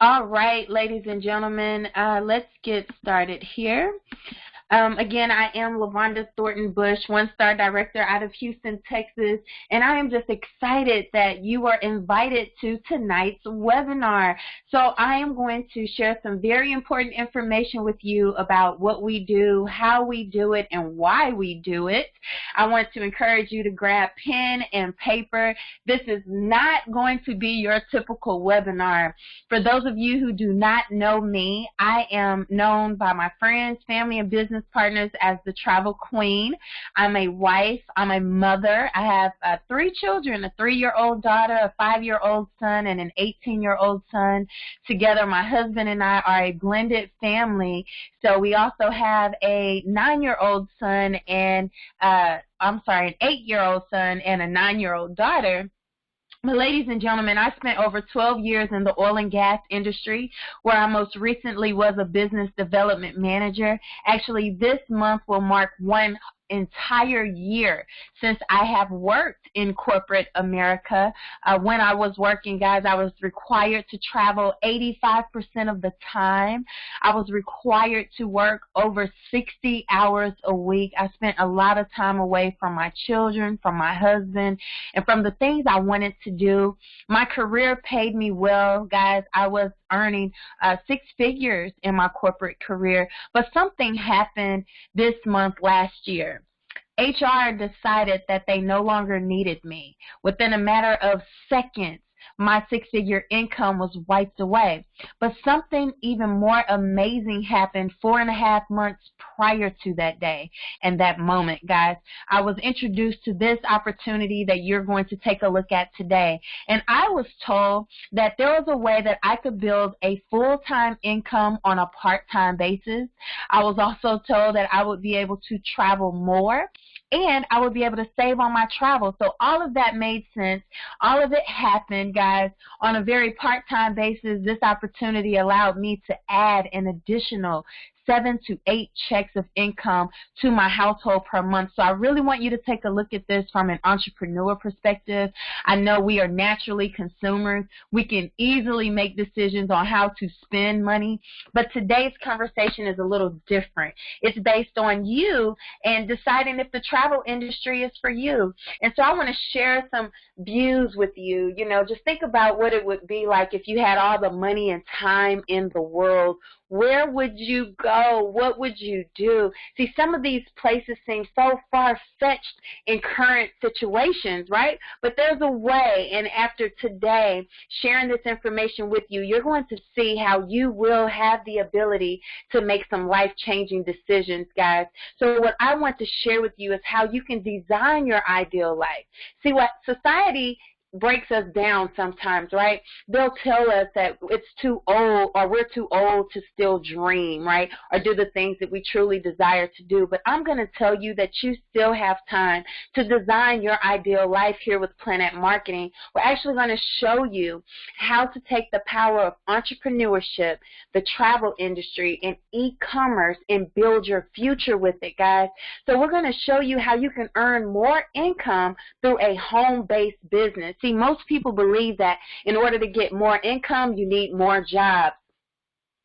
All right, ladies and gentlemen, let's get started here. Again, I am LaVonda Thornton Bush, one-star director out of Houston, Texas, and I am just excited that you are invited to tonight's webinar. So I am going to share some very important information with you about what we do, how we do it, and why we do it. I want to encourage you to grab pen and paper. This is not going to be your typical webinar. For those of you who do not know me, I am known by my friends, family, and business partners as the Travel Queen. I'm a wife. I'm a mother. I have 3 children, a 3-year-old daughter, a 5-year-old son, and an 18-year-old son. Together, my husband and I are a blended family. So we also have a 9-year-old son and, an 8-year-old son and a 9-year-old daughter. But ladies and gentlemen, I spent over 12 years in the oil and gas industry, where I most recently was a business development manager. Actually, this month will mark one entire year since I have worked in corporate America. When I was working, guys, I was required to travel 85% of the time. I was required to work over 60 hours a week. I spent a lot of time away from my children, from my husband, and from the things I wanted to do. My career paid me well, guys. I was earning 6 figures in my corporate career, but something happened this month last year. HR decided that they no longer needed me. Within a matter of seconds, my 6-figure income was wiped away. But something even more amazing happened 4.5 months prior to that day and that moment, guys. I was introduced to this opportunity that you're going to take a look at today. And I was told that there was a way that I could build a full-time income on a part-time basis. I was also told that I would be able to travel more, and I would be able to save on my travel. So all of that made sense. All of it happened, guys, on a very part-time basis. This opportunity allowed me to add an additional 7 to 8 checks of income to my household per month. So I really want you to take a look at this from an entrepreneur perspective. I know we are naturally consumers. We can easily make decisions on how to spend money, but today's conversation is a little different. It's based on you and deciding if the travel industry is for you. And so I want to share some views with you. You know, just think about what it would be like if you had all the money and time in the world. Where would you go? What would you do? See, some of these places seem so far-fetched in current situations, right? But there's a way, and after today, sharing this information with you, you're going to see how you will have the ability to make some life-changing decisions, guys. So what I want to share with you is how you can design your ideal life. See, what society breaks us down sometimes, right? They'll tell us that it's too old, or we're too old to still dream, right? Or do the things that we truly desire to do. But I'm going to tell you that you still have time to design your ideal life here with Planet Marketing. We're actually going to show you how to take the power of entrepreneurship, the travel industry, and e-commerce and build your future with it, guys. So we're going to show you how you can earn more income through a home-based business. See, most people believe that in order to get more income, you need more jobs.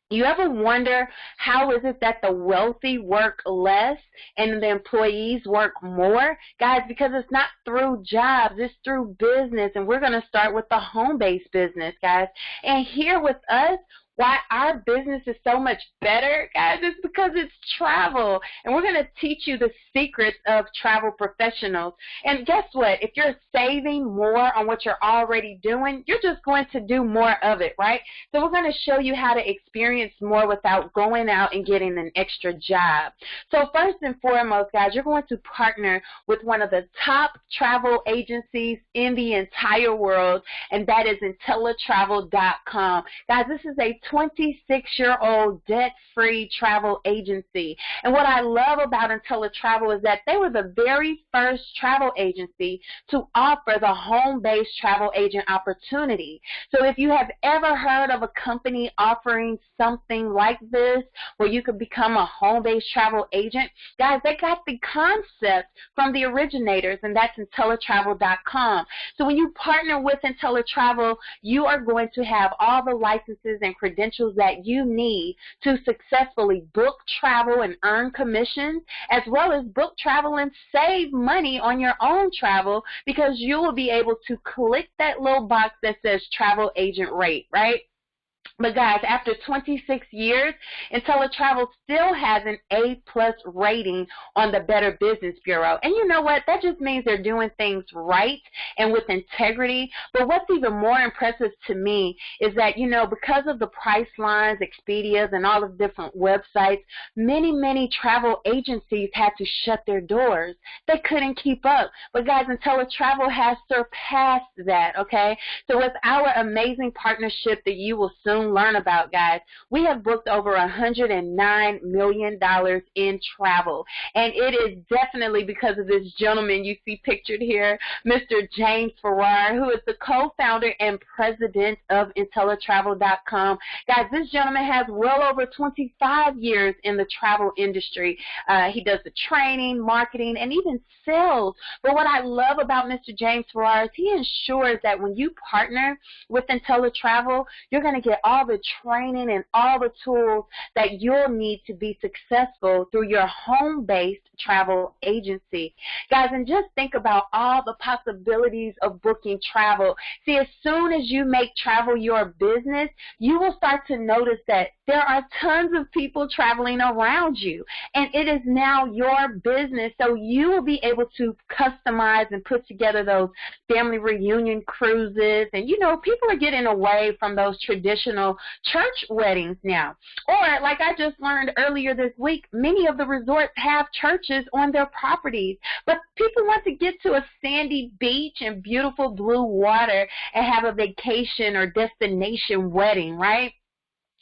You ever wonder how is it that the wealthy work less and the employees work more? Guys, because it's not through jobs, it's through business, and we're going to start with the home-based business, guys. And here with us, why our business is so much better, guys, is because it's travel. And we're going to teach you the secrets of travel professionals. And guess what? If you're saving more on what you're already doing, you're just going to do more of it, right? So we're going to show you how to experience more without going out and getting an extra job. So first and foremost, guys, you're going to partner with one of the top travel agencies in the entire world, and that is IntelliTravel.com. Guys, this is a 26-year-old debt-free travel agency. And what I love about IntelliTravel is that they were the very first travel agency to offer the home-based travel agent opportunity. So if you have ever heard of a company offering something like this where you could become a home-based travel agent, guys, they got the concept from the originators, and that's IntelliTravel.com. So when you partner with IntelliTravel, you are going to have all the licenses and credentials credentials that you need to successfully book travel and earn commissions, as well as book travel and save money on your own travel, because you will be able to click that little box that says travel agent rate, right? But guys, after 26 years, IntelliTravel still has an A+ rating on the Better Business Bureau. And you know what? That just means they're doing things right and with integrity. But what's even more impressive to me is that, you know, because of the Pricelines, Expedias, and all of the different websites, many travel agencies had to shut their doors. They couldn't keep up. But guys, IntelliTravel has surpassed that, okay? So with our amazing partnership that you will soon learn about, guys, we have booked over $109 million in travel, and it is definitely because of this gentleman you see pictured here, Mr. James Farrar, who is the co-founder and president of IntelliTravel.com. Guys, this gentleman has well over 25 years in the travel industry. He does the training, marketing, and even sales. But what I love about Mr. James Farrar is he ensures that when you partner with IntelliTravel, you're going to get all the training and all the tools that you'll need to be successful through your home-based travel agency. Guys, and just think about all the possibilities of booking travel. See, as soon as you make travel your business, you will start to notice that there are tons of people traveling around you, and it is now your business, so you will be able to customize and put together those family reunion cruises. And, you know, people are getting away from those traditional church weddings now. Or, like I just learned earlier this week, many of the resorts have churches on their properties, but people want to get to a sandy beach and beautiful blue water and have a vacation or destination wedding, right?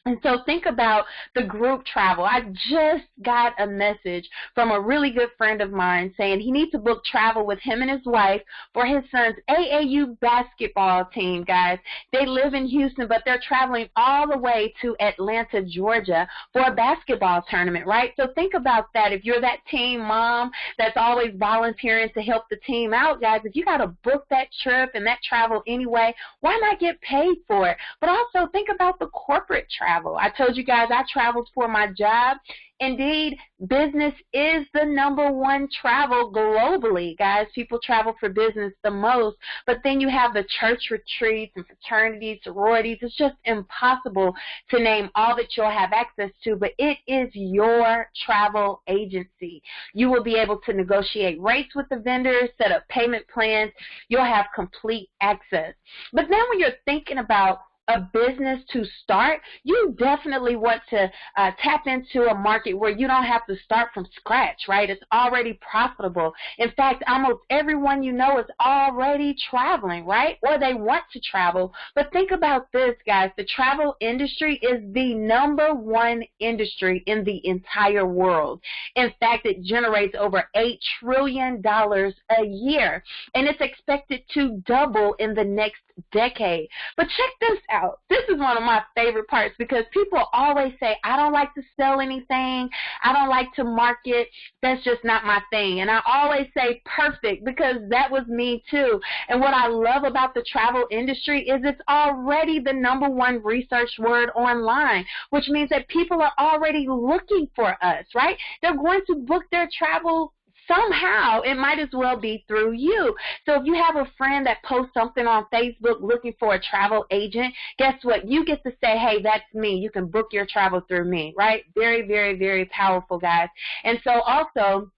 And so think about the group travel. I just got a message from a really good friend of mine saying he needs to book travel with him and his wife for his son's AAU basketball team, guys. They live in Houston, but they're traveling all the way to Atlanta, Georgia for a basketball tournament, right? So think about that. If you're that team mom that's always volunteering to help the team out, guys, if you got to book that trip and that travel anyway, why not get paid for it? But also think about the corporate travel. I told you guys I traveled for my job. Indeed, business is the #1 travel globally, guys. People travel for business the most, but then you have the church retreats and fraternities, sororities. It's just impossible to name all that you'll have access to, but it is your travel agency. You will be able to negotiate rates with the vendors, set up payment plans. You'll have complete access. But then when you're thinking about a business to start, you definitely want to tap into a market where you don't have to start from scratch, right? It's already profitable. In fact, almost everyone you know is already traveling, right? Or they want to travel. But think about this, guys. The travel industry is the #1 industry in the entire world. In fact, it generates over $8 trillion a year, and it's expected to double in the next decade. But check this out. This is one of my favorite parts, because people always say, I don't like to sell anything. I don't like to market. That's just not my thing. And I always say perfect, because that was me too. And what I love about the travel industry is it's already the #1 research word online, which means that people are already looking for us, right? They're going to book their travel somehow. It might as well be through you. So if you have a friend that posts something on Facebook looking for a travel agent, guess what? You get to say, hey, that's me. You can book your travel through me, right? Very, very, very powerful, guys. And so also,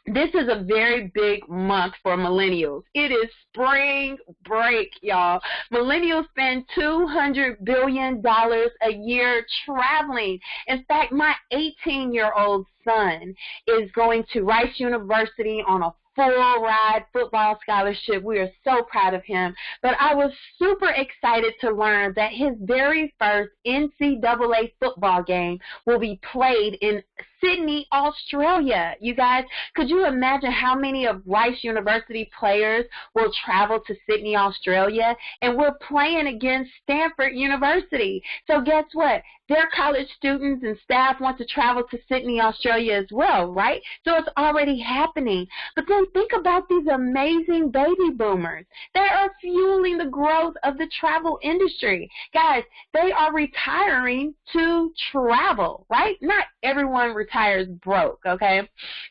this is a very big month for millennials. It is spring break, y'all. Millennials spend $200 billion a year traveling. In fact, my 18-year-old son is going to Rice University on a full-ride football scholarship. We are so proud of him. But I was super excited to learn that his very first NCAA football game will be played in Sydney, Australia. You guys, could you imagine how many of Rice University players will travel to Sydney, Australia? And we're playing against Stanford University. So guess what? Their college students and staff want to travel to Sydney, Australia as well, right? So it's already happening. But then think about these amazing baby boomers. They are fueling the growth of the travel industry. Guys, they are retiring to travel, right? Not everyone retires broke, okay?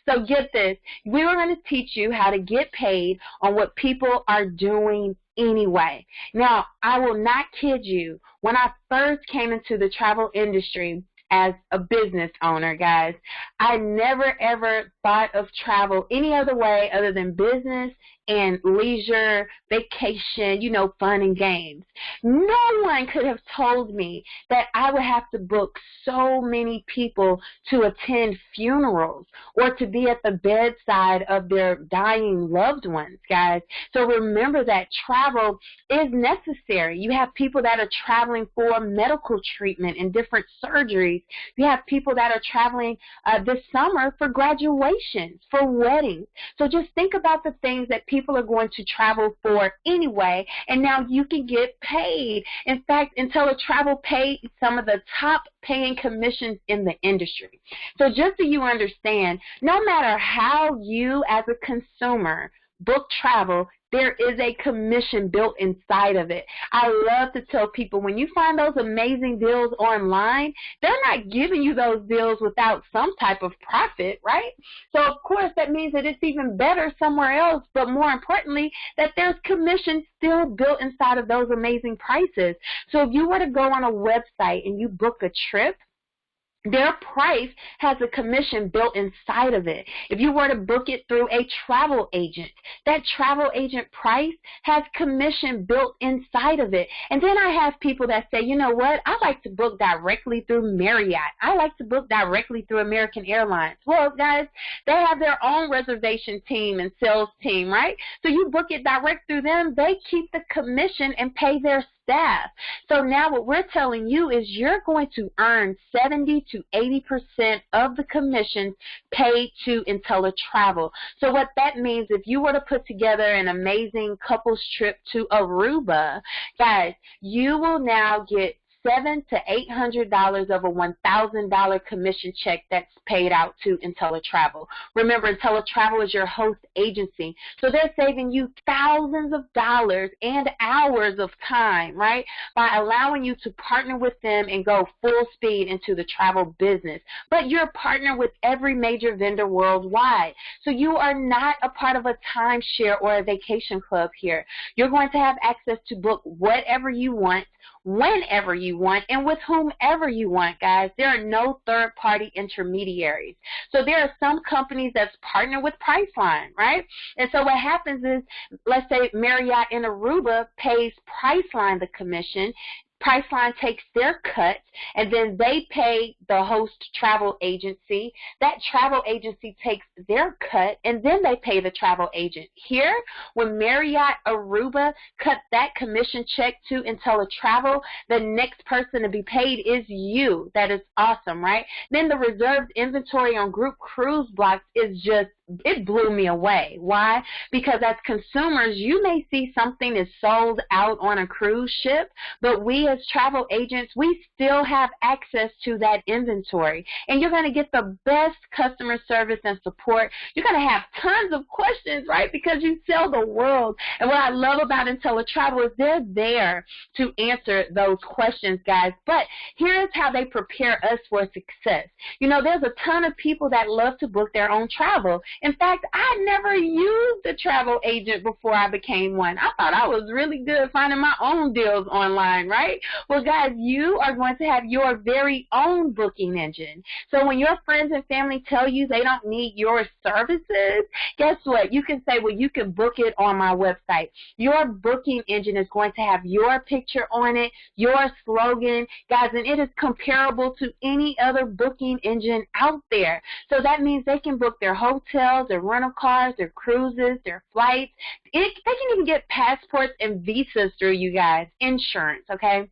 So get this. We are going to teach you how to get paid on what people are doing anyway. Now, I will not kid you. When I first came into the travel industry as a business owner, guys, I never ever thought of travel any other way other than business and leisure, vacation, you know, fun and games. No one could have told me that I would have to book so many people to attend funerals or to be at the bedside of their dying loved ones, guys. So remember that travel is necessary. You have people that are traveling for medical treatment and different surgeries. You have people that are traveling this summer for graduations, for weddings. So just think about the things that people are going to travel for anyway, and now you can get paid. In fact, IntelliTravel paid some of the top paying commissions in the industry. So just so you understand, no matter how you as a consumer book travel, there is a commission built inside of it. I love to tell people, when you find those amazing deals online, they're not giving you those deals without some type of profit, right? So, of course, that means that it's even better somewhere else, but more importantly, that there's commission still built inside of those amazing prices. So if you were to go on a website and you book a trip, their price has a commission built inside of it. If you were to book it through a travel agent, that travel agent price has commission built inside of it. And then I have people that say, you know what, I like to book directly through Marriott. I like to book directly through American Airlines. Well, guys, they have their own reservation team and sales team, right? So you book it direct through them, they keep the commission and pay their staff. So now what we're telling you is you're going to earn 70 to 80% of the commissions paid to IntelliTravel. So what that means, if you were to put together an amazing couples trip to Aruba, guys, you will now get $700 to $800 of a $1,000 commission check that's paid out to IntelliTravel. Remember, IntelliTravel is your host agency, so they're saving you thousands of dollars and hours of time, right, by allowing you to partner with them and go full speed into the travel business. But you're a partner with every major vendor worldwide, so you are not a part of a timeshare or a vacation club here. You're going to have access to book whatever you want, whenever you want, and with whomever you want, guys. There are no third-party intermediaries. So there are some companies that's partner with Priceline, right? And so what happens is, let's say Marriott in Aruba pays Priceline the commission. Priceline takes their cut, and then they pay the host travel agency. That travel agency takes their cut, and then they pay the travel agent. Here, when Marriott Aruba cut that commission check to IntelliTravel, the next person to be paid is you. That is awesome, right? Then the reserved inventory on group cruise blocks is just, it blew me away. Why? Because as consumers, you may see something is sold out on a cruise ship, but we as travel agents, we still have access to that inventory. And you're going to get the best customer service and support. You're going to have tons of questions, right? Because you sell the world. And what I love about IntelliTravel is they're there to answer those questions, guys. But here's how they prepare us for success. You know, there's a ton of people that love to book their own travel. In fact, I never used a travel agent before I became one. I thought I was really good finding my own deals online, right? Well, guys, you are going to have your very own booking engine. So when your friends and family tell you they don't need your services, guess what? You can say, well, you can book it on my website. Your booking engine is going to have your picture on it, your slogan, guys, and it is comparable to any other booking engine out there. So that means they can book their hotels, their rental cars, their cruises, their flights. They can even get passports and visas through you guys, insurance, okay?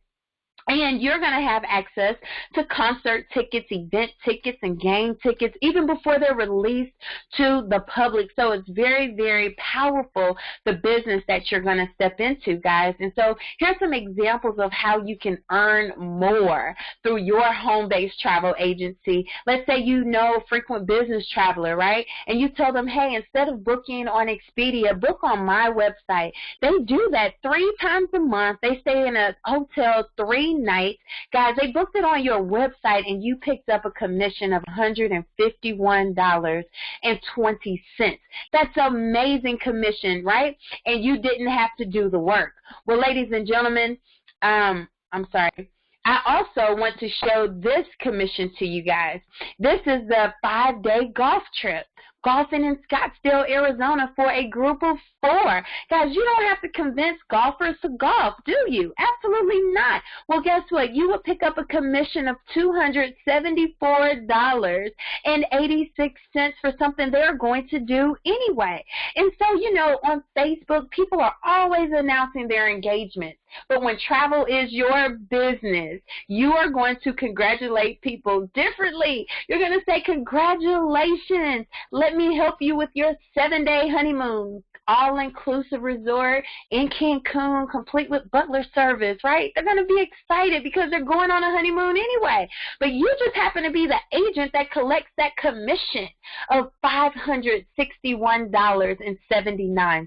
And you're going to have access to concert tickets, event tickets, and game tickets even before they're released to the public. So it's very, very powerful, the business that you're going to step into, guys. And so here's some examples of how you can earn more through your home-based travel agency. Let's say you know a frequent business traveler, right? And you tell them, hey, instead of booking on Expedia, book on my website. They do that 3 times a month. They stay in a hotel 3 nights. Guys, they booked it on your website and you picked up a commission of $151.20. That's amazing commission, right? And you didn't have to do the work. Well, ladies and gentlemen, I'm sorry. I also want to show this commission to you guys. This is the 5-day golf trip. Golfing in Scottsdale, Arizona for a group of 4. Guys, you don't have to convince golfers to golf, do you? Absolutely not. Well, guess what? You will pick up a commission of $274.86 for something they're going to do anyway. And so, you know, on Facebook, people are always announcing their engagements. But when travel is your business, you are going to congratulate people differently. You're going to say, congratulations. Let me help you with your 7-day honeymoon, all-inclusive resort in Cancun, complete with butler service, right? They're going to be excited because they're going on a honeymoon anyway. But you just happen to be the agent that collects that commission of $561.79.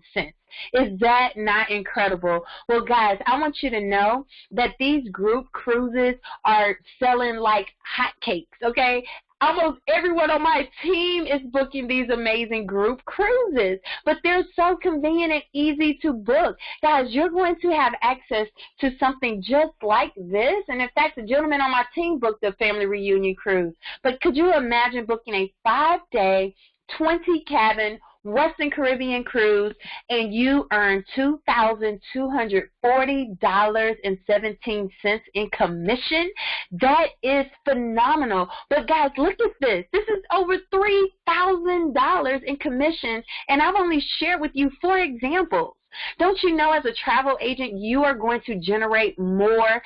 Is that not incredible? Well, guys, I want you to know that these group cruises are selling like hotcakes, okay? Almost everyone on my team is booking these amazing group cruises, but they're so convenient and easy to book. Guys, you're going to have access to something just like this, and in fact, the gentleman on my team booked a family reunion cruise. But could you imagine booking a 5-day, 20-cabin Western Caribbean cruise, and you earn $2,240.17 in commission? That is phenomenal. But guys, look at this. This is over $3,000 in commission, and I've only shared with you 4 examples. Don't you know, as a travel agent, you are going to generate more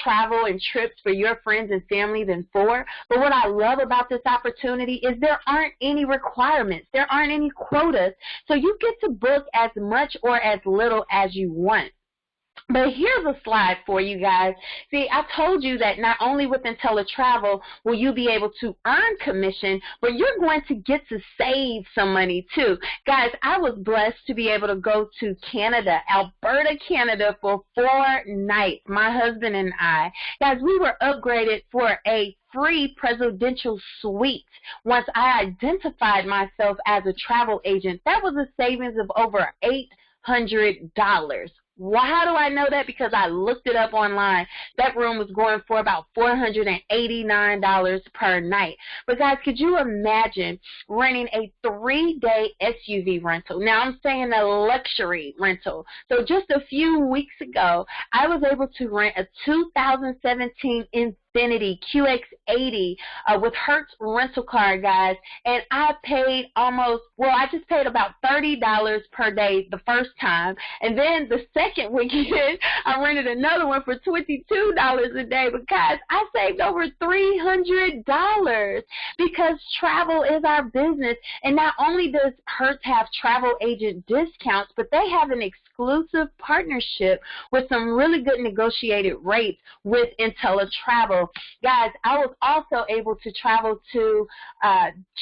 travel and trips for your friends and family than 4? But what I love about this opportunity is there aren't any requirements. There aren't any quotas. So you get to book as much or as little as you want. But here's a slide for you guys. See, I told you that not only with IntelliTravel will you be able to earn commission, but you're going to get to save some money too. Guys, I was blessed to be able to go to Canada, Alberta, Canada for 4 nights, my husband and I. Guys, we were upgraded for a free presidential suite once I identified myself as a travel agent. That was a savings of over $800. Well, how do I know that? Because I looked it up online. That room was going for about $489 per night. But guys, could you imagine renting a 3-day SUV rental? Now, I'm saying a luxury rental. So just a few weeks ago, I was able to rent a 2017 Infiniti QX80 with Hertz rental car, guys, and I paid I just paid about $30 per day the first time, and then the second weekend I rented another one for $22 a day. But guys, I saved over $300 because travel is our business, and not only does Hertz have travel agent discounts, but they have an exclusive partnership with some really good negotiated rates with IntelliTravel. Guys, I was also able to travel to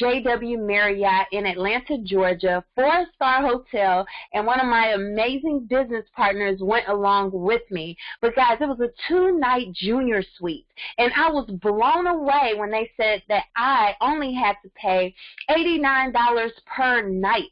JW Marriott in Atlanta, Georgia, 4-star hotel, and one of my amazing business partners went along with me. But guys, it was a 2-night junior suite, and I was blown away when they said that I only had to pay $89 per night.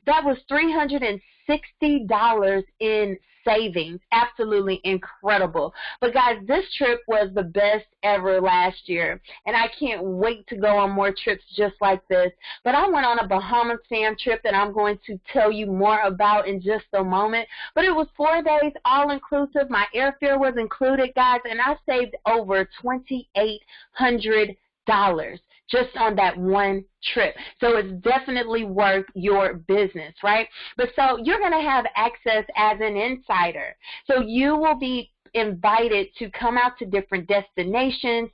That was $360 in savings. Absolutely incredible. But guys, this trip was the best ever last year, and I can't wait to go on more trips just like this. But I went on a Bahamas fam trip that I'm going to tell you more about in just a moment. But it was 4 days all inclusive. My airfare was included, guys, and I saved over $2,800 just on that one trip. So it's definitely worth your business, right? But so you're going to have access as an insider. So you will be invited to come out to different destinations,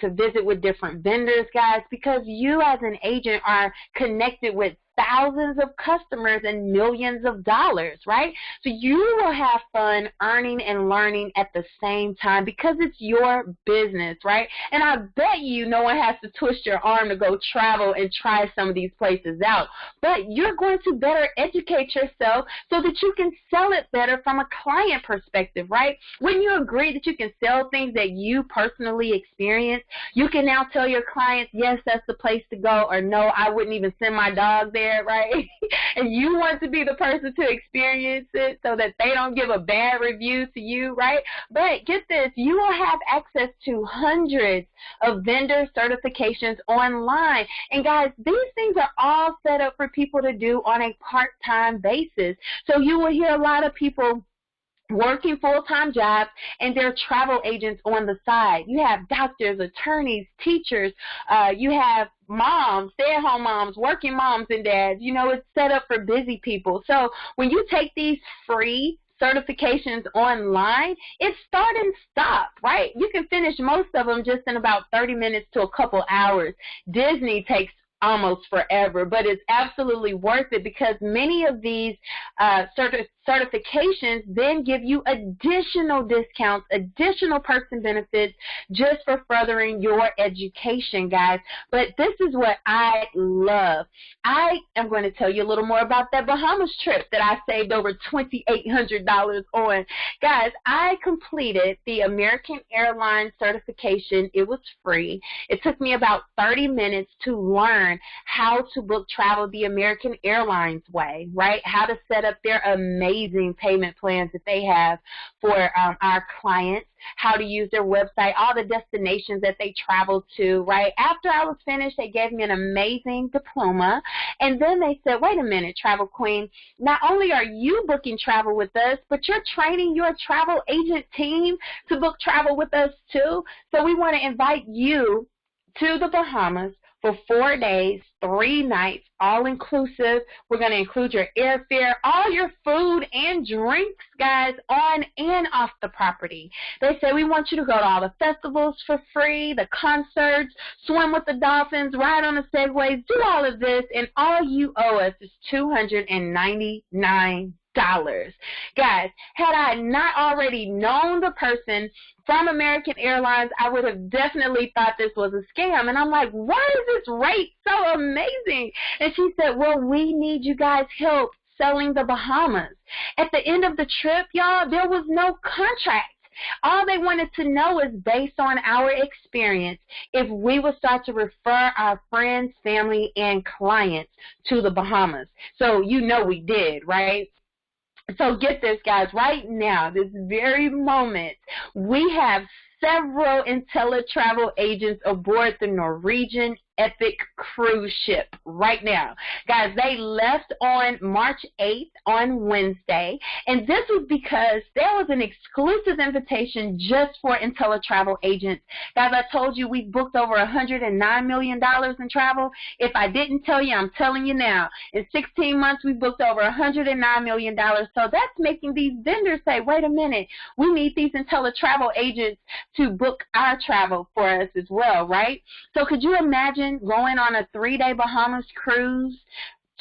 to visit with different vendors, guys, because you as an agent are connected with thousands of customers and millions of dollars, right? So you will have fun earning and learning at the same time because it's your business, right? And I bet you no one has to twist your arm to go travel and try some of these places out. But you're going to better educate yourself so that you can sell it better from a client perspective, right? When you agree that you can sell things that you personally experience, you can now tell your clients, yes, that's the place to go, or no, I wouldn't even send my dog there. Right? And you want to be the person to experience it so that they don't give a bad review to you, right? But get this, you will have access to hundreds of vendor certifications online. And guys, these things are all set up for people to do on a part-time basis. So you will hear a lot of people working full-time jobs, and they're travel agents on the side. You have doctors, attorneys, teachers. You have moms, stay-at-home moms, working moms and dads. You know, it's set up for busy people. So when you take these free certifications online, it's start and stop, right? You can finish most of them just in about 30 minutes to a couple hours. Disney takes almost forever, but it's absolutely worth it because many of these certifications then give you additional discounts, additional person benefits just for furthering your education, guys. But this is what I love. I am going to tell you a little more about that Bahamas trip that I saved over $2,800 on. Guys, I completed the American Airlines certification. It was free. It took me about 30 minutes to learn how to book travel the American Airlines way, right? How to set up their amazing payment plans that they have for our clients, how to use their website, all the destinations that they travel to, right? After I was finished, they gave me an amazing diploma, and then they said, wait a minute, Travel Queen, not only are you booking travel with us, but you're training your travel agent team to book travel with us too, so we want to invite you to the Bahamas for 4 days, 3 nights, all inclusive. We're going to include your airfare, all your food and drinks, guys, on and off the property. They say we want you to go to all the festivals for free, the concerts, swim with the dolphins, ride on the segways, do all of this, and all you owe us is $299. Guys, had I not already known the person from American Airlines, I would have definitely thought this was a scam. And I'm like, why is this rate so amazing? And she said, well, we need you guys' help selling the Bahamas. At the end of the trip, y'all, there was no contract. All they wanted to know is based on our experience if we would start to refer our friends, family, and clients to the Bahamas. So you know we did, right? So get this, guys, right now, this very moment, we have several IntelliTravel agents aboard the Norwegian Epic cruise ship right now. Guys, they left on March 8th on Wednesday, and this was because there was an exclusive invitation just for IntelliTravel agents. Guys, I told you we booked over $109 million in travel. If I didn't tell you, I'm telling you now. In 16 months, we booked over $109 million. So that's making these vendors say, wait a minute, we need these IntelliTravel agents to book our travel for us as well, right? So could you imagine going on a 3-day Bahamas cruise,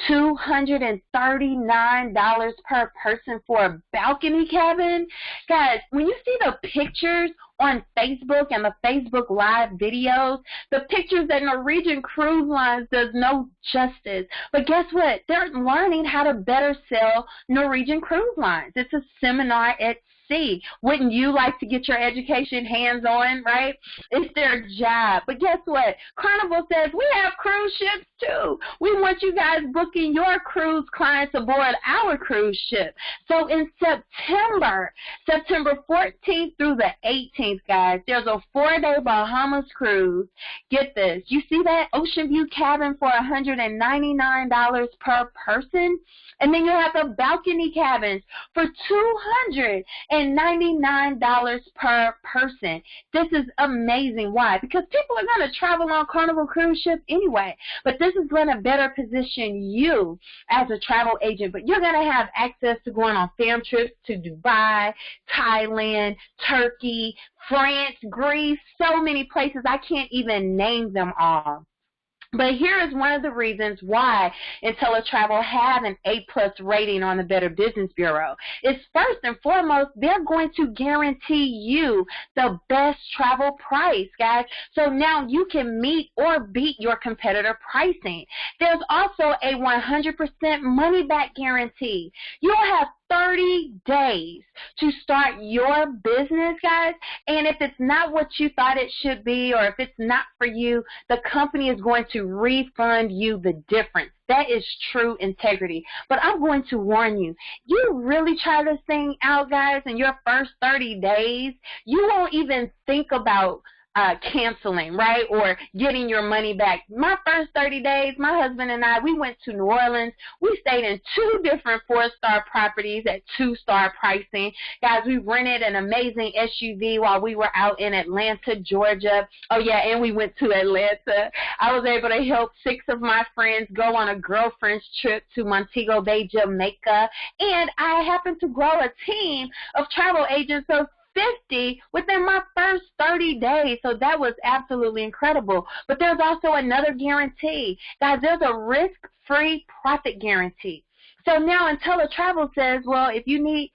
$239 per person for a balcony cabin? Guys, when you see the pictures on Facebook and the Facebook Live videos, the pictures that Norwegian Cruise Lines does no justice. But guess what? They're learning how to better sell Norwegian Cruise Lines. It's a seminar at sea. Wouldn't you like to get your education hands-on, right? It's their job. But guess what? Carnival says we have cruise ships too. We want you guys booking your cruise clients aboard our cruise ship. So in September 14th through the 18th, 14th, guys, there's a 4-day Bahamas cruise. Get this. You see that Ocean View cabin for $199 per person? And then you have the balcony cabins for $299 per person. This is amazing. Why? Because people are going to travel on Carnival cruise ships anyway. But this is going to better position you as a travel agent. But you're going to have access to going on fam trips to Dubai, Thailand, Turkey, France, Greece, so many places. I can't even name them all. But here is one of the reasons why IntelliTravel has an A+ rating on the Better Business Bureau. It's first and foremost, they're going to guarantee you the best travel price, guys. So now you can meet or beat your competitor pricing. There's also a 100% money-back guarantee. You'll have 30 days to start your business, guys, and if it's not what you thought it should be or if it's not for you, the company is going to refund you the difference. That is true integrity. But I'm going to warn you, you really try this thing out, guys, in your first 30 days, you won't even think about canceling, right, or getting your money back. My first 30 days, my husband and I, we went to New Orleans. We stayed in 2 different 4-star properties at 2-star pricing. Guys, we rented an amazing SUV while we were out in Atlanta, Georgia. Oh, yeah, and we went to Atlanta. I was able to help 6 of my friends go on a girlfriend's trip to Montego Bay, Jamaica, and I happened to grow a team of travel agents of 50 within my first 30 days. So that was absolutely incredible. But there's also another guarantee. Guys, there's a risk-free profit guarantee. So now IntelliTravel says, well, if you need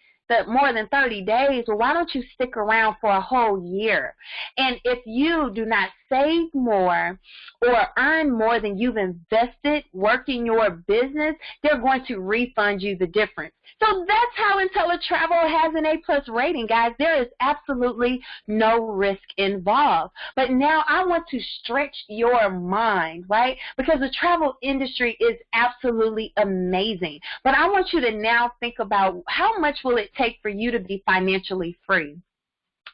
more than 30 days, well, why don't you stick around for a whole year? And if you do not save more or earn more than you've invested working your business, they're going to refund you the difference. So that's how IntelliTravel has an A+ rating, guys. There is absolutely no risk involved. But now I want to stretch your mind, right? Because the travel industry is absolutely amazing. But I want you to now think about how much will it take for you to be financially free.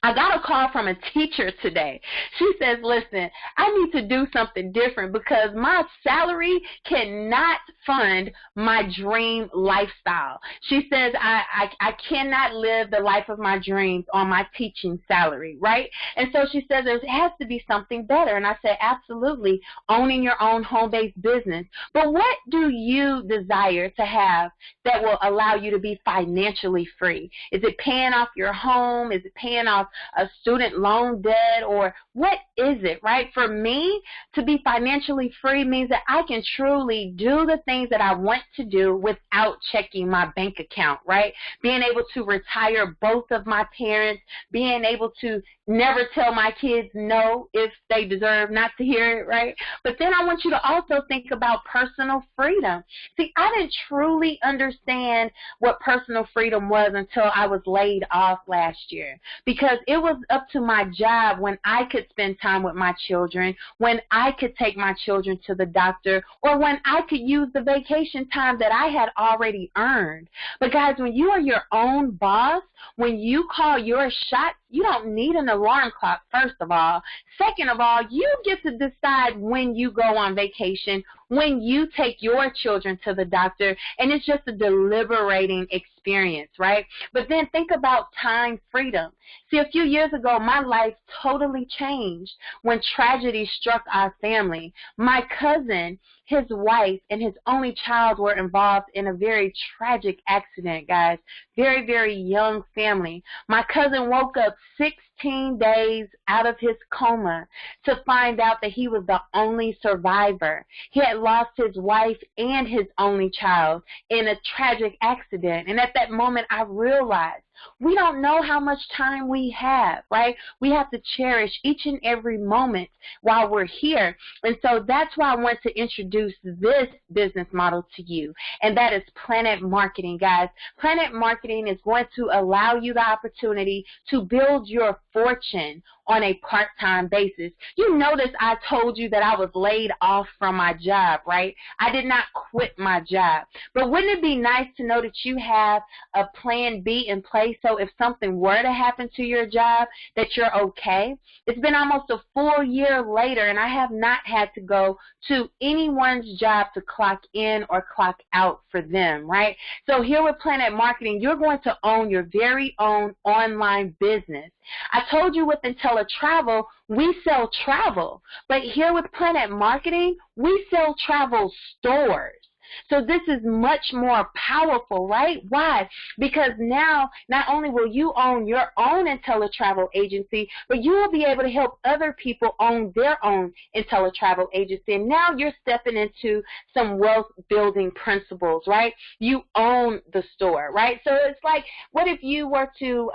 I got a call from a teacher today. She says, listen, I need to do something different because my salary cannot fund my dream lifestyle. She says, I cannot live the life of my dreams on my teaching salary, right? And so she says there has to be something better. And I said, absolutely, owning your own home-based business. But what do you desire to have that will allow you to be financially free? Is it paying off your home? Is it paying off a student loan debt, or what is it, right? For me, to be financially free means that I can truly do the things that I want to do without checking my bank account, right? Being able to retire both of my parents, being able to never tell my kids no if they deserve not to hear it, right? But then I want you to also think about personal freedom. See, I didn't truly understand what personal freedom was until I was laid off last year, because it was up to my job when I could spend time with my children, when I could take my children to the doctor, or when I could use the vacation time that I had already earned. But guys, when you are your own boss, when you call your shots, you don't need an alarm clock, first of all. Second of all, you get to decide when you go on vacation, when you take your children to the doctor, and it's just a deliberating experience, right? But then think about time freedom. See, a few years ago, my life totally changed when tragedy struck our family. My cousin, his wife, and his only child were involved in a very tragic accident, guys. Very, very young family. My cousin woke up 16 days out of his coma to find out that he was the only survivor. He had lost his wife and his only child in a tragic accident. And at that moment, I realized we don't know how much time we have, right? We have to cherish each and every moment while we're here. And so that's why I want to introduce this business model to you, and that is Planet Marketing, guys. Planet Marketing is going to allow you the opportunity to build your fortune on a part-time basis. You notice I told you that I was laid off from my job, right? I did not quit my job. But wouldn't it be nice to know that you have a plan B in place, so if something were to happen to your job, that you're okay? It's been almost a full year later, and I have not had to go to anyone's job to clock in or clock out for them, right? So here with Planet Marketing, you're going to own your very own online business. I told you with IntelliTravel, we sell travel, but here with Planet Marketing, we sell travel stores. So this is much more powerful, right? Why? Because now not only will you own your own IntelliTravel agency, but you will be able to help other people own their own IntelliTravel agency. And now you're stepping into some wealth building principles, right? You own the store, right? So it's like, what if you were to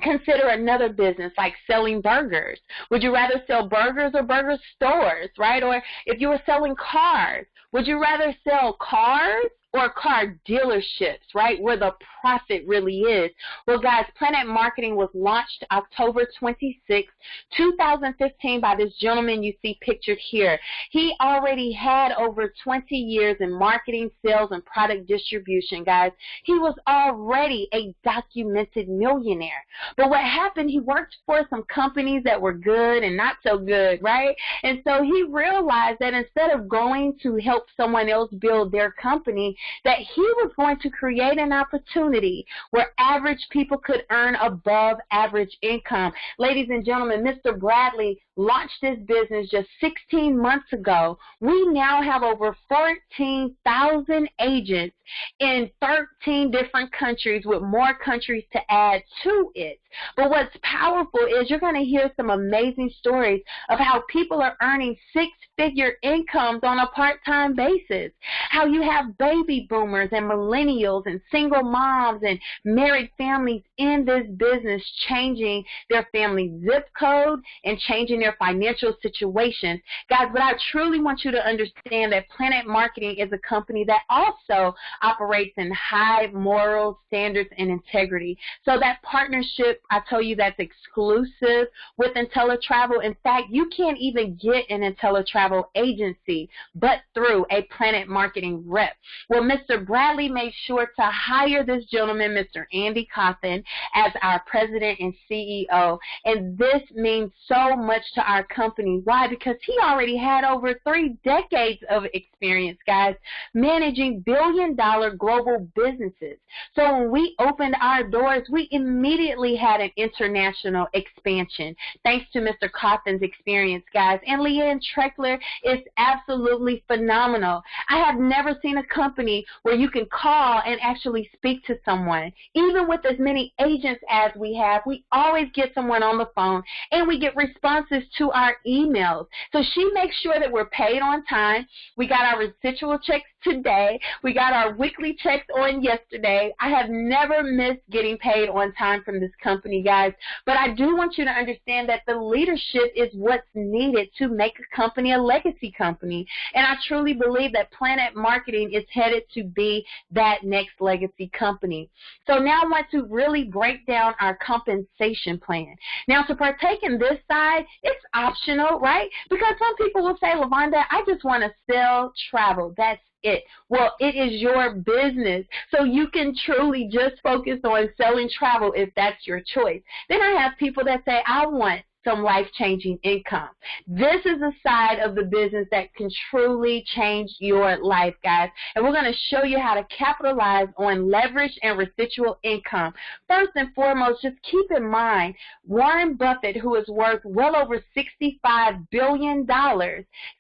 consider another business like selling burgers? Would you rather sell burgers or burger stores, right? Or if you were selling cars, would you rather sell cars or car dealerships, right, where the profit really is? Well, guys, Planet Marketing was launched October 26, 2015 by this gentleman you see pictured here. He already had over 20 years in marketing, sales, and product distribution, guys. He was already a documented millionaire. But what happened, he worked for some companies that were good and not so good, right? And so he realized that instead of going to help someone else build their company, that he was going to create an opportunity where average people could earn above average income. Ladies and gentlemen, Mr. Bradley launched this business just 16 months ago. We now have over 14,000 agents in 13 different countries, with more countries to add to it. But what's powerful is you're going to hear some amazing stories of how people are earning six-figure incomes on a part-time basis, how you have baby boomers and millennials and single moms and married families in this business changing their family zip code and changing their financial situations. Guys, but I truly want you to understand that Planet Marketing is a company that also operates in high moral standards and integrity. So that partnership, I tell you, that's exclusive with IntelliTravel. In fact, you can't even get an IntelliTravel agency but through a Planet Marketing rep. Well, Mr. Bradley made sure to hire this gentleman, Mr. Andy Cawthon, as our president and CEO. And this means so much to our company. Why? Because he already had over 3 decades of experience, guys, managing billion-dollar global businesses. So when we opened our doors, we immediately had an international expansion, thanks to Mr. Cawthon's experience, guys. And Leanne Treckler is absolutely phenomenal. I have never seen a company where you can call and actually speak to someone. Even with as many agents as we have, we always get someone on the phone, and we get responses to our emails. So she makes sure that we're paid on time. We got our residual checks today. We got our weekly checks on yesterday. I have never missed getting paid on time from this company, guys. But I do want you to understand that the leadership is what's needed to make a company a legacy company. And I truly believe that Planet Marketing is headed to be that next legacy company. So now I want to really break down our compensation plan. Now, to partake in this side, it's optional, right? Because some people will say, LaVonda, I just want to sell travel. That's it. Well, it is your business, so you can truly just focus on selling travel if that's your choice. Then I have people that say, I want some life-changing income. This is a side of the business that can truly change your life, guys. And we're going to show you how to capitalize on leverage and residual income. First and foremost, just keep in mind, Warren Buffett, who is worth well over $65 billion,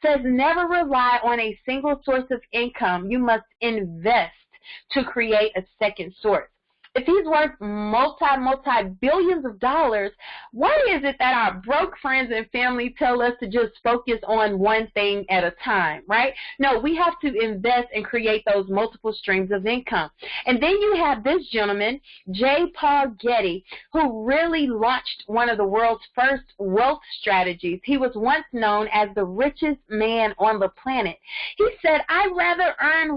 says never rely on a single source of income. You must invest to create a second source. If he's worth multi-billions of dollars, why is it that our broke friends and family tell us to just focus on one thing at a time, right? No, we have to invest and create those multiple streams of income. And then you have this gentleman, J. Paul Getty, who really launched one of the world's first wealth strategies. He was once known as the richest man on the planet. He said, I'd rather earn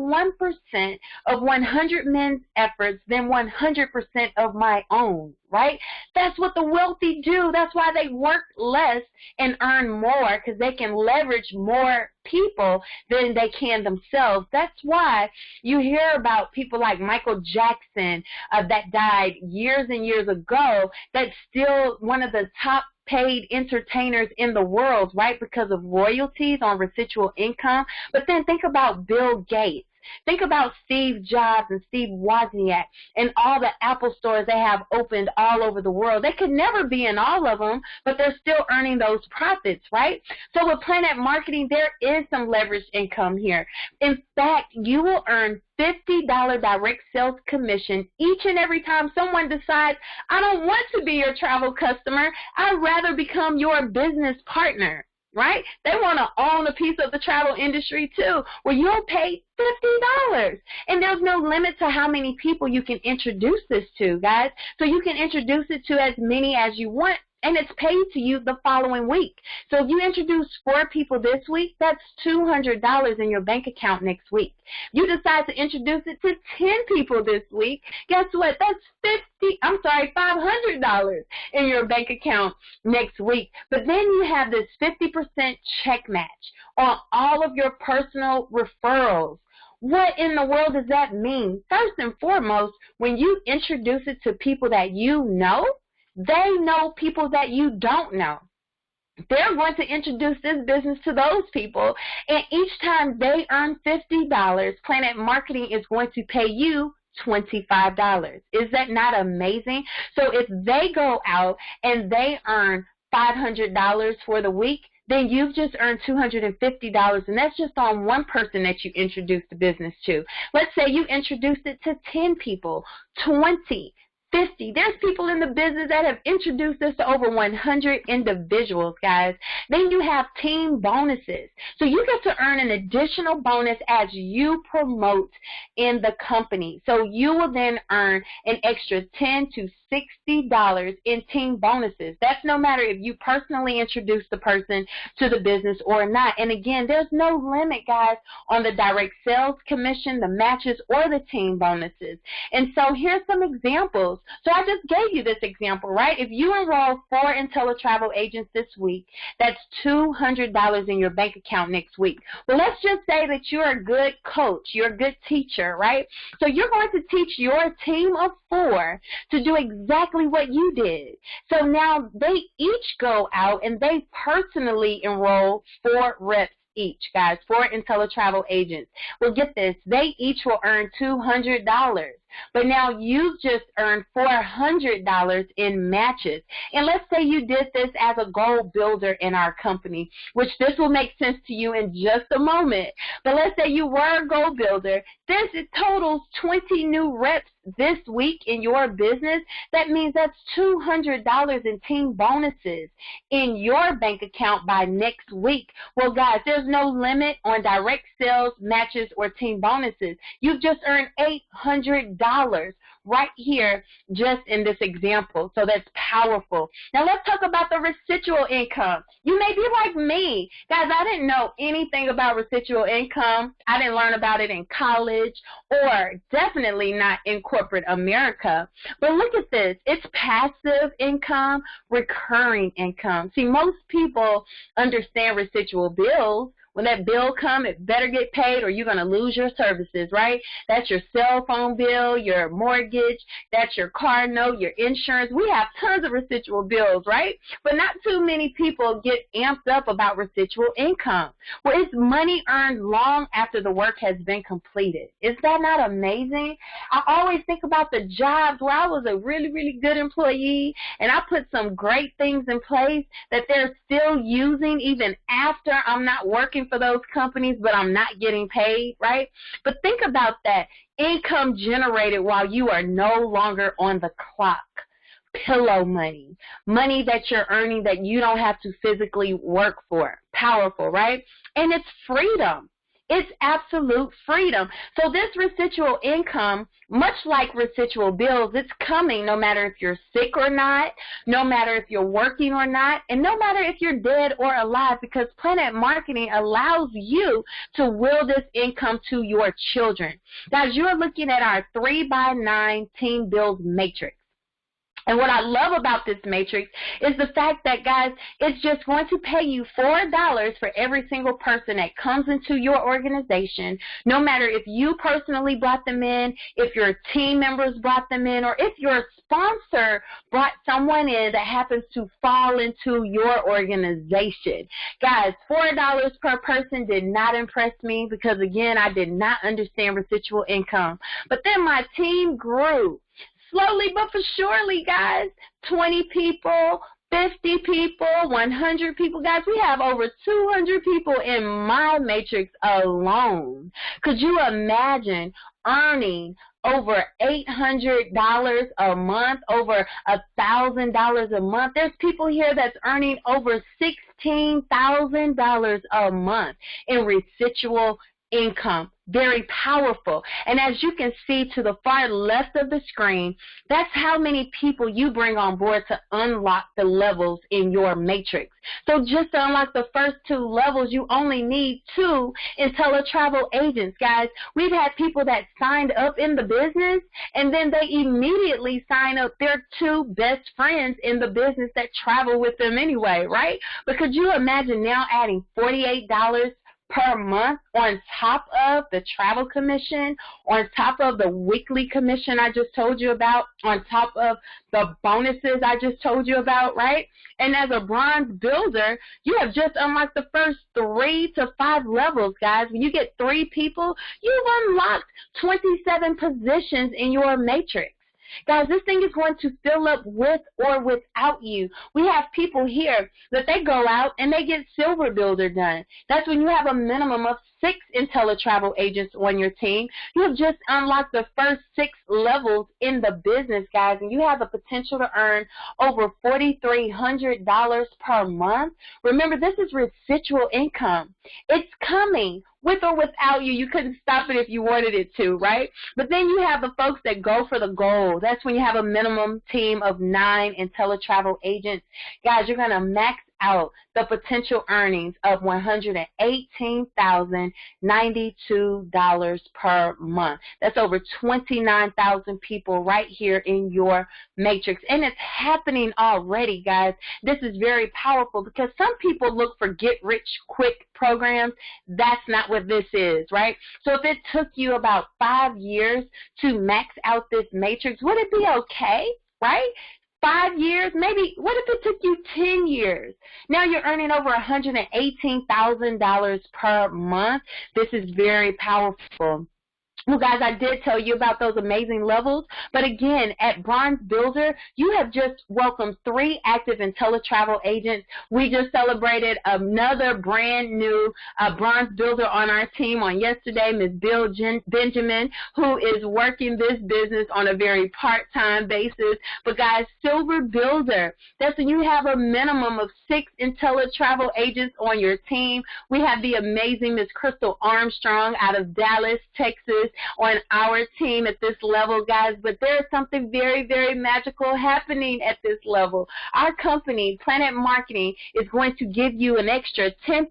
1% of 100 men's efforts than 100 100% of my own, right? That's what the wealthy do. That's why they work less and earn more, because they can leverage more people than they can themselves. That's why you hear about people like Michael Jackson that died years and years ago, that's still one of the top paid entertainers in the world, right, because of royalties on residual income. But then think about Bill Gates. Think about Steve Jobs and Steve Wozniak and all the Apple stores they have opened all over the world. They could never be in all of them, but they're still earning those profits, right? So with Planet Marketing, there is some leveraged income here. In fact, you will earn $50 direct sales commission each and every time someone decides, I don't want to be your travel customer. I'd rather become your business partner. Right? They want to own a piece of the travel industry too. Well, you'll pay $50. And there's no limit to how many people you can introduce this to, guys. So you can introduce it to as many as you want, and it's paid to you the following week. So if you introduce 4 people this week, that's $200 in your bank account next week. You decide to introduce it to 10 people this week, guess what? That's $500 in your bank account next week. But then you have this 50% check match on all of your personal referrals. What in the world does that mean? First and foremost, when you introduce it to people that you know, they know people that you don't know. They're going to introduce this business to those people, and each time they earn $50, Planet Marketing is going to pay you $25. Is that not amazing? So if they go out and they earn $500 for the week, then you've just earned $250, and that's just on one person that you introduced the business to. Let's say you introduced it to 10 people, 20, 50. There's people in the business that have introduced this to over 100 individuals, guys. Then you have team bonuses. So you get to earn an additional bonus as you promote in the company. So you will then earn an extra $10 to $60 in team bonuses. That's no matter if you personally introduce the person to the business or not. And again, there's no limit, guys, on the direct sales commission, the matches, or the team bonuses. And so here's some examples. So I just gave you this example, right? If you enroll 4 IntelliTravel agents this week, that's $200 in your bank account next week. Well, let's just say that you're a good coach, you're a good teacher, right? So you're going to teach your team of 4 to do exactly what you did. So now they each go out and they personally enroll 4 reps each, guys, 4 IntelliTravel agents. Well, get this, they each will earn $200. But now you've just earned $400 in matches. And let's say you did this as a goal builder in our company, which this will make sense to you in just a moment. But let's say you were a goal builder. This totals 20 new reps this week in your business. That means that's $200 in team bonuses in your bank account by next week. Well, guys, there's no limit on direct sales, matches, or team bonuses. You've just earned $800 right here just in this example. So that's powerful. Now let's talk about the residual income. You may be like me. Guys, I didn't know anything about residual income. I didn't learn about it in college or definitely not in corporate America. But look at this. It's passive income, recurring income. See, most people understand residual bills. When that bill comes, it better get paid or you're going to lose your services, right? That's your cell phone bill, your mortgage, that's your car note, your insurance. We have tons of residual bills, right? But not too many people get amped up about residual income. Well, it's money earned long after the work has been completed. Is that not amazing? I always think about the jobs where I was a really, really good employee and I put some great things in place that they're still using even after I'm not working for those companies, but I'm not getting paid, right? But think about that. Income generated while you are no longer on the clock. Pillow money. Money that you're earning that you don't have to physically work for. Powerful, right? And it's freedom. It's absolute freedom. So this residual income, much like residual bills, it's coming no matter if you're sick or not, no matter if you're working or not, and no matter if you're dead or alive, because Planet Marketing allows you to will this income to your children. Guys, you're looking at our 3x9 Team Bills Matrix. And what I love about this matrix is the fact that, guys, it's just going to pay you $4 for every single person that comes into your organization, no matter if you personally brought them in, if your team members brought them in, or if your sponsor brought someone in that happens to fall into your organization. Guys, $4 per person did not impress me because, again, I did not understand residual income. But then my team grew. Slowly but for surely, guys, 20 people, 50 people, 100 people. Guys, we have over 200 people in my matrix alone. Could you imagine earning over $800 a month, over $1,000 a month? There's people here that's earning over $16,000 a month in residual income. Very powerful. And as you can see to the far left of the screen, that's how many people you bring on board to unlock the levels in your matrix. So just to unlock the first 2 levels, you only need 2 IntelliTravel agents, guys. We've had people that signed up in the business, and then they immediately sign up their 2 best friends in the business that travel with them anyway, right? But could you imagine now adding $48 per month on top of the travel commission, on top of the weekly commission I just told you about, on top of the bonuses I just told you about, right? And as a bronze builder, you have just unlocked the first 3 to 5 levels, guys. When you get 3 people, you've unlocked 27 positions in your matrix. Guys, this thing is going to fill up with or without you. We have people here that they go out and they get silver builder done. That's when you have a minimum of 6 IntelliTravel agents on your team. You have just unlocked the first 6 levels in the business, guys, and you have the potential to earn over $4,300 per month. Remember, this is residual income. It's coming. With or without you, you couldn't stop it if you wanted it to, right? But then you have the folks that go for the gold. That's when you have a minimum team of 9 IntelliTravel agents. Guys, you're going to max out the potential earnings of $118,092 per month. That's over 29,000 people right here in your matrix. And it's happening already, guys. This is very powerful because some people look for get-rich-quick programs. That's not what this is, right? So if it took you about 5 years to max out this matrix, would it be okay, right? 5 years, maybe. What if it took you 10 years? Now you're earning over $118,000 per month. This is very powerful. Well, guys, I did tell you about those amazing levels, but again, at Bronze Builder, you have just welcomed 3 active IntelliTravel agents. We just celebrated another brand new Bronze Builder on our team on yesterday, Ms. Bill Benjamin, who is working this business on a very part-time basis. But guys, Silver Builder, that's when you have a minimum of 6 IntelliTravel agents on your team. We have the amazing Ms. Crystal Armstrong out of Dallas, Texas, on our team at this level, guys. But there's something very, very magical happening at this level. Our company, Planet Marketing, is going to give you an extra 10%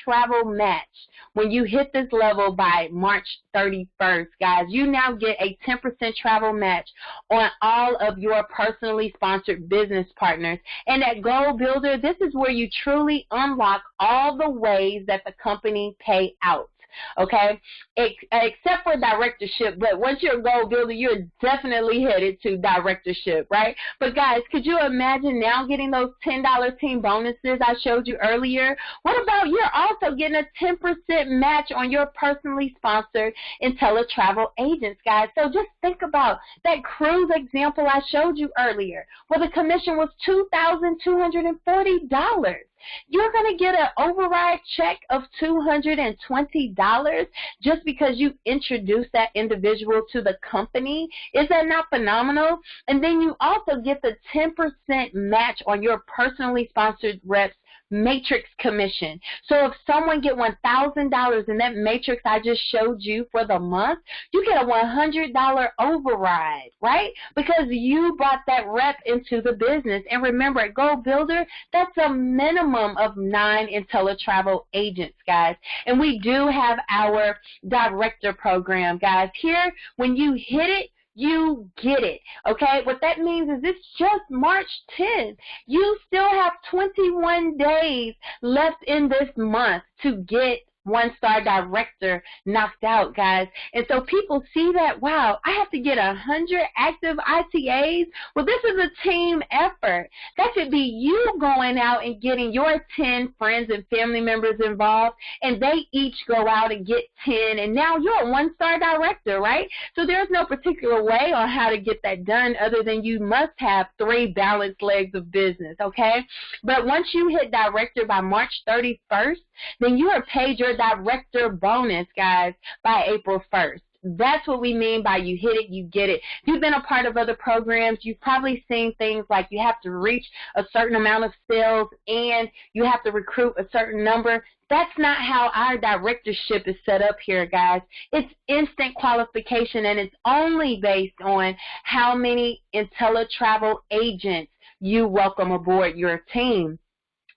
travel match when you hit this level by March 31st, guys. You now get a 10% travel match on all of your personally sponsored business partners. And at Goal Builder, this is where you truly unlock all the ways that the company pay out. Okay, except for directorship, but once you're a goal builder, you're definitely headed to directorship, right? But guys, could you imagine now getting those $10 team bonuses I showed you earlier? What about you're also getting a 10% match on your personally sponsored IntelliTravel agents, guys? So just think about that cruise example I showed you earlier, where the commission was $2,240. You're going to get an override check of $220 just because you introduced that individual to the company. Is that not phenomenal? And then you also get the 10% match on your personally sponsored reps matrix commission. So if someone get $1,000 in that matrix I just showed you for the month, you get a $100 override, right? Because you brought that rep into the business. And remember, at Goal Builder, that's a minimum of 9 IntelliTravel agents, guys. And we do have our director program, guys. Here, when you hit it, you get it, okay? What that means is it's just March 10th. You still have 21 days left in this month to get one-star director knocked out, guys. And so people see that, wow, I have to get 100 active ITAs. Well, this is a team effort. That could be you going out and getting your 10 friends and family members involved, and they each go out and get 10, and now you're a one-star director, right? So there's no particular way on how to get that done other than you must have 3 balanced legs of business, okay? But once you hit director by March 31st, then you are paid your director bonus, guys, by April 1st. That's what we mean by you hit it, you get it. If you've been a part of other programs, you've probably seen things like you have to reach a certain amount of sales and you have to recruit a certain number. That's not how our directorship is set up here, guys. It's instant qualification, and it's only based on how many IntelliTravel agents you welcome aboard your team.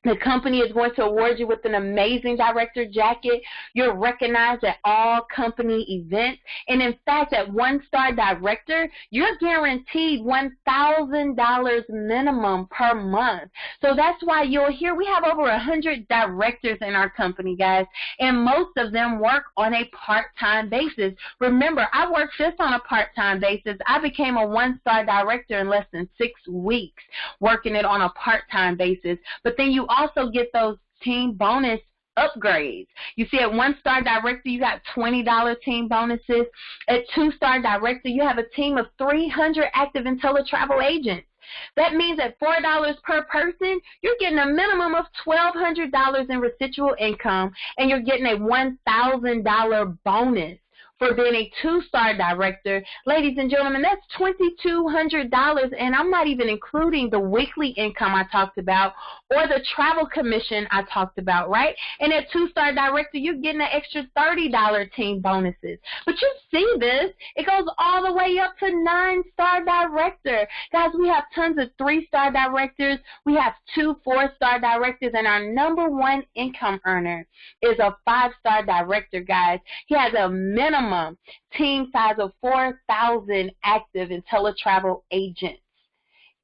The company is going to award you with an amazing director jacket. You're recognized at all company events. And in fact, at one-star director, you're guaranteed $1,000 minimum per month. So that's why you'll hear we have over 100 directors in our company, guys, and most of them work on a part-time basis. Remember, I worked this on a part-time basis. I became a one-star director in less than 6 weeks, working it on a part-time basis. But then you also get those team bonus upgrades. You see, at one-star director, you got $20 team bonuses. At 2-star director, you have a team of 300 active IntelliTravel agents. That means at $4 per person, you're getting a minimum of $1,200 in residual income, and you're getting a $1,000 bonus for being a 2-star director. Ladies and gentlemen, that's $2,200, and I'm not even including the weekly income I talked about or the travel commission I talked about, right? And at 2-star director, you're getting an extra $30 team bonuses. But you see this, it goes all the way up to 9-star director. Guys, we have tons of 3-star directors. We have 2 4-star directors, and our #1 income earner is a 5-star director, guys. He has a minimum team size of 4,000 active IntelliTravel agents.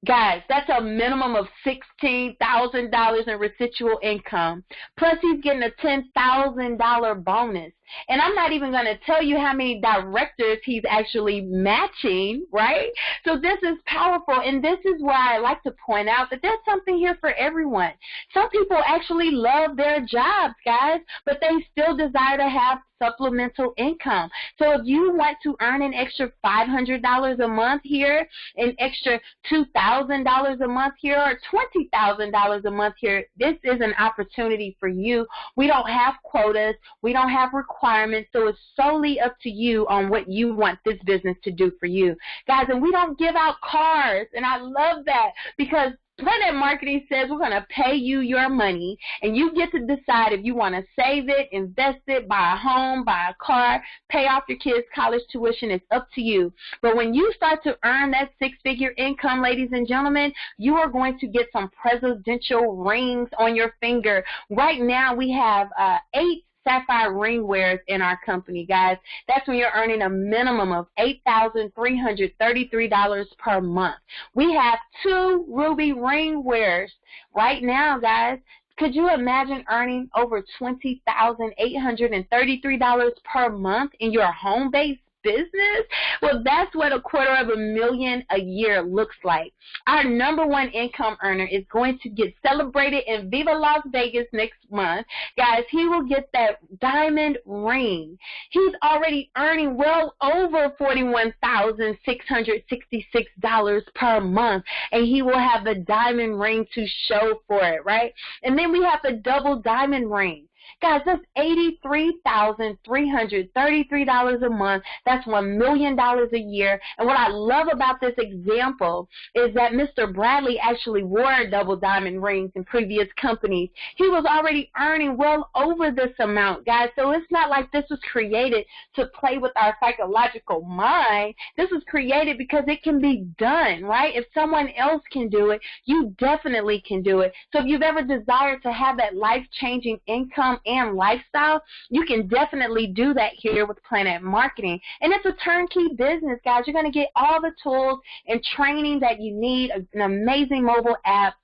Guys, that's a minimum of $16,000 in residual income. Plus, he's getting a $10,000 bonus. And I'm not even going to tell you how many directors he's actually matching, right? So this is powerful, and this is why I like to point out that there's something here for everyone. Some people actually love their jobs, guys, but they still desire to have supplemental income. So if you want to earn an extra $500 a month here, an extra $2,000 a month here, or $20,000 a month here, this is an opportunity for you. We don't have quotas. We don't have requirements, so it's solely up to you on what you want this business to do for you. Guys, and we don't give out cars, and I love that because Planet Marketing says we're going to pay you your money, and you get to decide if you want to save it, invest it, buy a home, buy a car, pay off your kids' college tuition. It's up to you. But when you start to earn that 6-figure income, ladies and gentlemen, you are going to get some presidential rings on your finger. Right now, we have 8 sapphire ring wears in our company, guys. That's when you're earning a minimum of $8,333 per month. We have 2 ruby ring wears right now, guys. Could you imagine earning over $20,833 per month in your home-based business? Well, that's what $250,000 a year looks like. Our #1 income earner is going to get celebrated in Viva Las Vegas next month. Guys, he will get that diamond ring. He's already earning well over $41,666 per month, and he will have the diamond ring to show for it, right? And then we have the double diamond ring. Guys, that's $83,333 a month. That's $1 million a year. And what I love about this example is that Mr. Bradley actually wore double diamond rings in previous companies. He was already earning well over this amount, guys. So it's not like this was created to play with our psychological mind. This was created because it can be done, right? If someone else can do it, you definitely can do it. So if you've ever desired to have that life-changing income and lifestyle, you can definitely do that here with Planet Marketing. And it's a turnkey business, guys. You're going to get all the tools and training that you need, an amazing mobile app,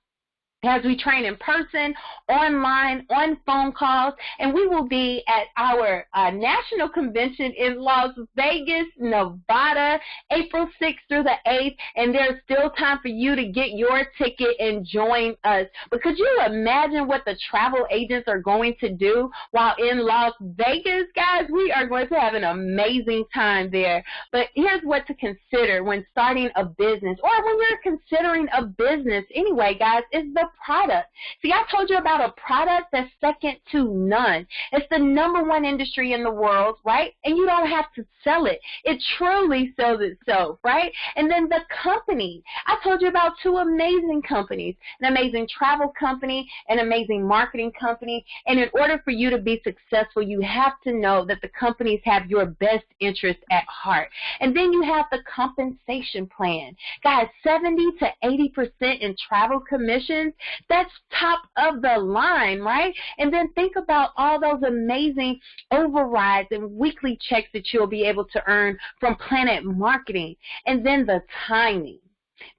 as we train in person, online, on phone calls, and we will be at our national convention in Las Vegas, Nevada, April 6th through the 8th, and there's still time for you to get your ticket and join us. But could you imagine what the travel agents are going to do while in Las Vegas, guys? We are going to have an amazing time there. But here's what to consider when starting a business, or when you're considering a business anyway, guys, is the product. See, I told you about a product that's second to none. It's the #1 industry in the world, right? And you don't have to sell it. It truly sells itself, right? And then the company. I told you about 2 amazing companies, an amazing travel company, an amazing marketing company. And in order for you to be successful, you have to know that the companies have your best interest at heart. And then you have the compensation plan. Guys, 70 to 80% in travel commissions. That's top of the line, right? And then think about all those amazing overrides and weekly checks that you'll be able to earn from Planet Marketing. And then the timing.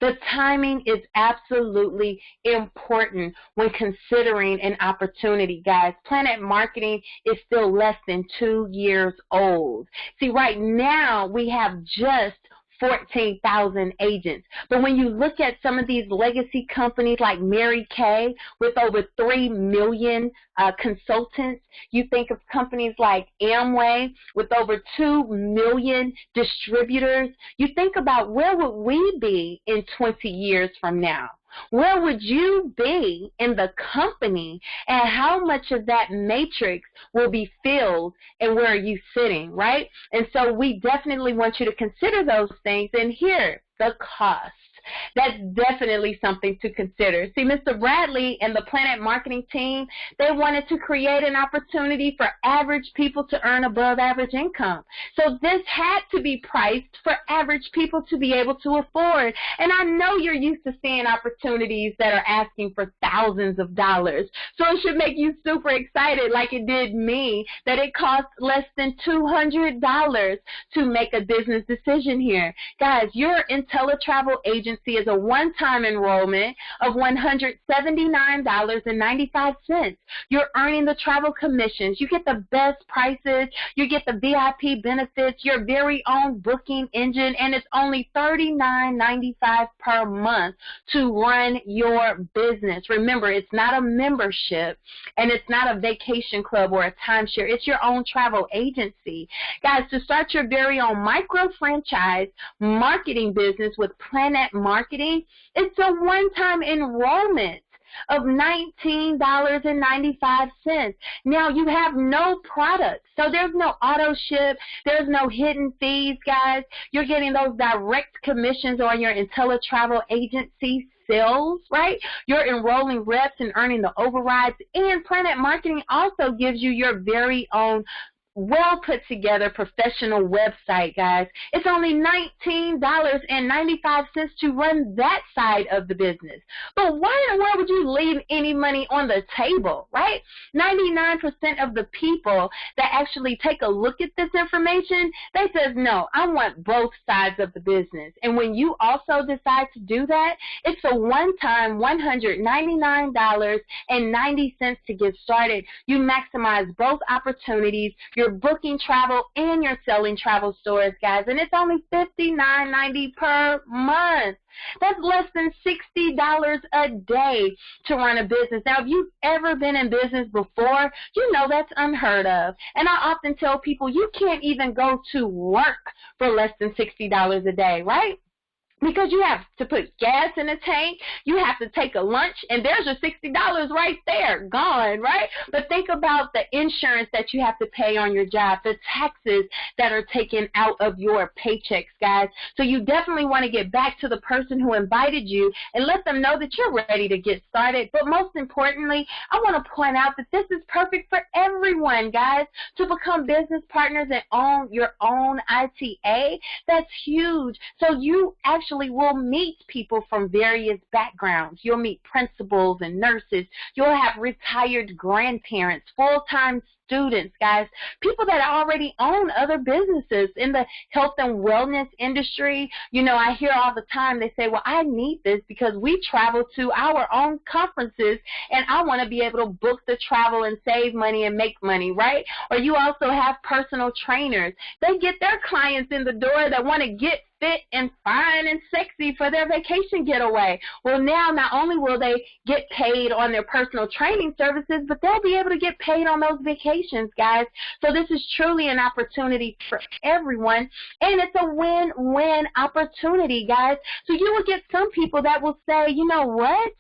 The timing is absolutely important when considering an opportunity, guys. Planet Marketing is still less than 2 years old. See, right now we have just 14,000 agents. But when you look at some of these legacy companies like Mary Kay with over 3 million consultants, you think of companies like Amway with over 2 million distributors, you think about where would we be in 20 years from now? Where would you be in the company, and how much of that matrix will be filled, and where are you sitting, right? And so we definitely want you to consider those things. And here, the cost. That's definitely something to consider. See, Mr. Bradley and the Planet Marketing team, they wanted to create an opportunity for average people to earn above average income. So this had to be priced for average people to be able to afford. And I know you're used to seeing opportunities that are asking for thousands of dollars. So it should make you super excited, like it did me, that it costs less than $200 to make a business decision here. Guys, your IntelliTravel agency is a one-time enrollment of $179.95. You're earning the travel commissions. You get the best prices. You get the VIP benefits, your very own booking engine, and it's only $39.95 per month to run your business. Remember, it's not a membership, and it's not a vacation club or a timeshare. It's your own travel agency. Guys, to start your very own micro-franchise marketing business with Planet Marketing, it's a one-time enrollment of $19.95. Now, you have no product, so there's no auto ship, there's no hidden fees, guys. You're getting those direct commissions on your IntelliTravel agency sales, right? You're enrolling reps and earning the overrides, and Planet Marketing also gives you your very own well put together professional website, guys. It's only $19.95 to run that side of the business. But why in the world would you leave any money on the table, right? 99% of the people that actually take a look at this information, they says, no, I want both sides of the business. And when you also decide to do that, it's a one-time $199.90 to get started. You maximize both opportunities. You're booking travel and you're selling travel stores, guys, and it's only $59.90 per month. That's less than $60 a day to run a business. Now, if you've ever been in business before, you know that's unheard of. And I often tell people you can't even go to work for less than $60 a day, right? Because you have to put gas in the tank, you have to take a lunch, and there's your $60 right there, gone, right? But think about the insurance that you have to pay on your job, the taxes that are taken out of your paychecks, guys. So you definitely want to get back to the person who invited you and let them know that you're ready to get started. But most importantly, I want to point out that this is perfect for everyone, guys, to become business partners and own your own ITA. That's huge. So you actually will meet people from various backgrounds. You'll meet principals and nurses. You'll have retired grandparents, full-time students, guys, people that already own other businesses in the health and wellness industry. You know, I hear all the time, they say, well, I need this because we travel to our own conferences and I want to be able to book the travel and save money and make money, right? Or you also have personal trainers. They get their clients in the door that want to get fit and fine and sexy for their vacation getaway. Well, now not only will they get paid on their personal training services, but they'll be able to get paid on those vacations, guys. So this is truly an opportunity for everyone, and it's a win-win opportunity, guys. So you will get some people that will say, you know what?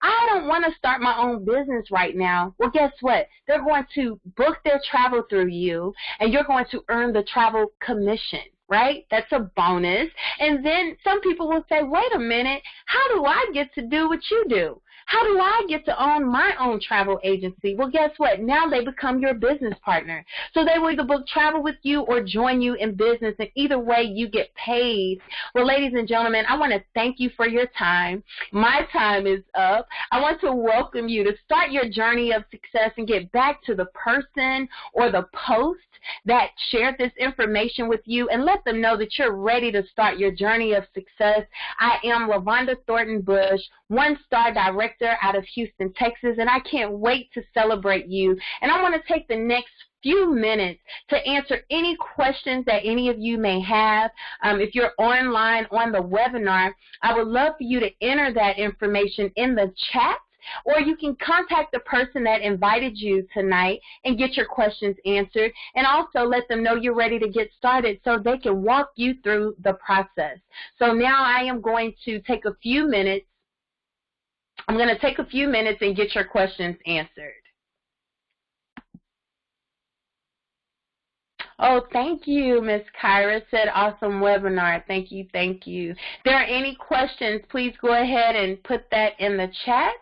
I don't want to start my own business right now. Well, guess what? They're going to book their travel through you, and you're going to earn the travel commission. Right? That's a bonus. And then some people will say, wait a minute, how do I get to do what you do? How do I get to own my own travel agency? Well, guess what? Now they become your business partner. So they will either book travel with you or join you in business, and either way you get paid. Well, ladies and gentlemen, I want to thank you for your time. My time is up. I want to welcome you to start your journey of success and get back to the person or the post that shared this information with you and let them know that you're ready to start your journey of success. I am LaVonda Thornton Bush, one-star director out of Houston, Texas, and I can't wait to celebrate you. And I want to take the next few minutes to answer any questions that any of you may have. If you're online on the webinar, I would love for you to enter that information in the chat, or you can contact the person that invited you tonight and get your questions answered, and also let them know you're ready to get started so they can walk you through the process. So now I am going to take a few minutes. I'm going to take a few minutes and get your questions answered. Oh, thank you, Ms. Kyra said, awesome webinar. Thank you, thank you. If there are any questions, please go ahead and put that in the chat.